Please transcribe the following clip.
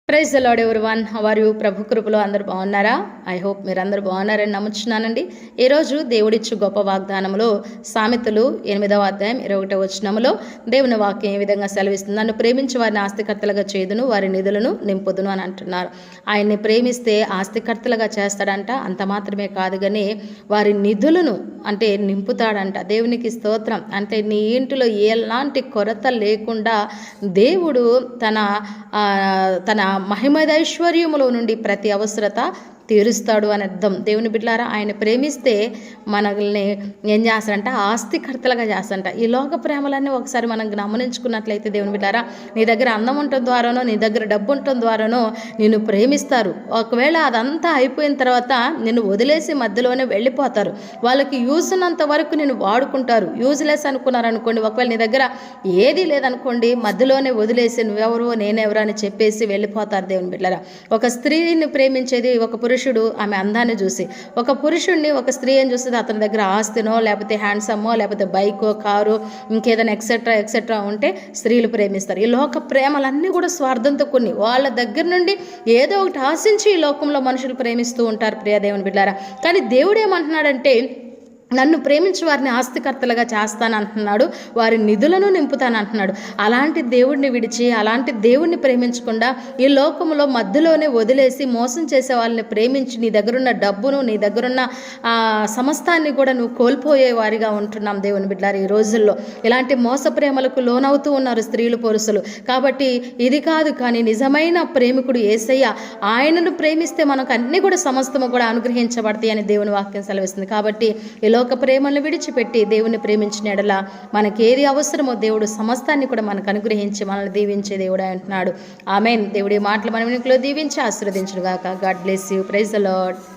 Praise the lord everyone. How are you? ప్రభు కృపలో అందరూ బాగున్నారా? ఐ హోప్ మీరు అందరూ బాగున్నారని నమ్ముచున్నానండి. ఈరోజు దేవుడిచ్చు గొప్ప వాగ్దానంలో సామెతలు 8వ అధ్యాయం 21వ వచనంలో దేవుని వాక్యం ఏ విధంగా సెలవిస్తుంది? నన్ను ప్రేమించి వారిని ఆస్తికర్తలుగా చేదును, వారి నిధులను నింపుదును అని అంటున్నారు. ఆయన్ని ప్రేమిస్తే ఆస్తికర్తలుగా చేస్తాడంట. అంత మాత్రమే కాదు కానీ వారి నిధులను అంటే నింపుతాడంట. దేవునికి స్తోత్రం. అంటే నీ ఇంటిలో ఎలాంటి కొరత లేకుండా దేవుడు తన మహిమదైశ్వర్యములో నుండి ప్రతి అవసరత తీరుస్తాడు అని అర్థం. దేవుని బిడ్డలారా, ఆయన ప్రేమిస్తే మనల్ని ఏం చేస్తాడంట? ఆస్తికర్తలుగా చేస్తాడంట. ఈ లోక ప్రేమలన్నీ ఒకసారి మనం గమనించుకున్నట్లయితే దేవుని బిడ్డలారా, నీ దగ్గర అందం ఉండటం ద్వారానో, నీ దగ్గర డబ్బు ఉండటం ద్వారానో నిన్ను ప్రేమిస్తారు. ఒకవేళ అదంతా అయిపోయిన తర్వాత నిన్ను వదిలేసి మధ్యలోనే వెళ్ళిపోతారు. వాళ్ళకి యూజ్ ఉన్నంత వరకు నిన్ను వాడుకుంటారు. యూజ్లెస్ అనుకున్నారనుకోండి, ఒకవేళ నీ దగ్గర ఏది లేదనుకోండి, మధ్యలోనే వదిలేసి నువ్వెవరో నేనెవరో అని చెప్పేసి వెళ్ళిపోతారు. దేవుని బిడ్డలారా, ఒక స్త్రీని ప్రేమించేది ఒక పురుషుడు ఆమె అందాన్ని చూసి, ఒక పురుషుడిని ఒక స్త్రీ ఏం చూస్తుంది? అతని దగ్గర ఆస్తినో, లేకపోతే హ్యాండ్సమ్మో, లేకపోతే బైకో, కారు, ఇంకేదైనా ఎక్సెట్రా ఉంటే స్త్రీలు ప్రేమిస్తారు. ఈ లోక ప్రేమలన్నీ కూడా స్వార్థంతో కొన్ని, వాళ్ళ దగ్గర నుండి ఏదో ఒకటి ఆశించి ఈ లోకంలో మనుషులు ప్రేమిస్తూ ఉంటారు. ప్రియ దేవుని బిడ్డారా, కానీ దేవుడు ఏమంటున్నాడంటే, నన్ను ప్రేమించి వారిని ఆస్తికర్తలుగా చేస్తానంటున్నాడు, వారి నిధులను నింపుతానంటున్నాడు. అలాంటి దేవుడిని విడిచి, అలాంటి దేవుడిని ప్రేమించకుండా ఈ లోకంలో మధ్యలోనే వదిలేసి మోసం చేసే వాళ్ళని ప్రేమించి నీ దగ్గరున్న డబ్బును, నీ దగ్గరున్న సమస్తాన్ని కూడా నువ్వు కోల్పోయే వారిగా ఉంటున్నాం. దేవుని బిడ్డలారా, ఈ రోజుల్లో ఇలాంటి మోస ప్రేమలకు లోనవుతూ ఉన్నారు స్త్రీలు, పురుషులు. కాబట్టి ఇది కాదు, కానీ నిజమైన ప్రేమికుడు యేసయ్య. ఆయనను ప్రేమిస్తే మనకు అన్నీ కూడా సమస్తము కూడా అనుగ్రహించబడతాయి అని దేవుని వాక్యం సెలవిస్తుంది. కాబట్టి లోక ప్రేమలను విడిచిపెట్టి దేవుని ప్రేమించిన ఎడల మనకేది అవసరమో దేవుడు సమస్తాన్ని కూడా మనకు అనుగ్రహించి మనల్ని దీవించే దేవుడు అంటున్నాడు. ఆమేన్. దేవుడి మాటలు మన వెనుకలో దీవించి ఆశీర్వదించుగాక. God bless you. Praise the lord.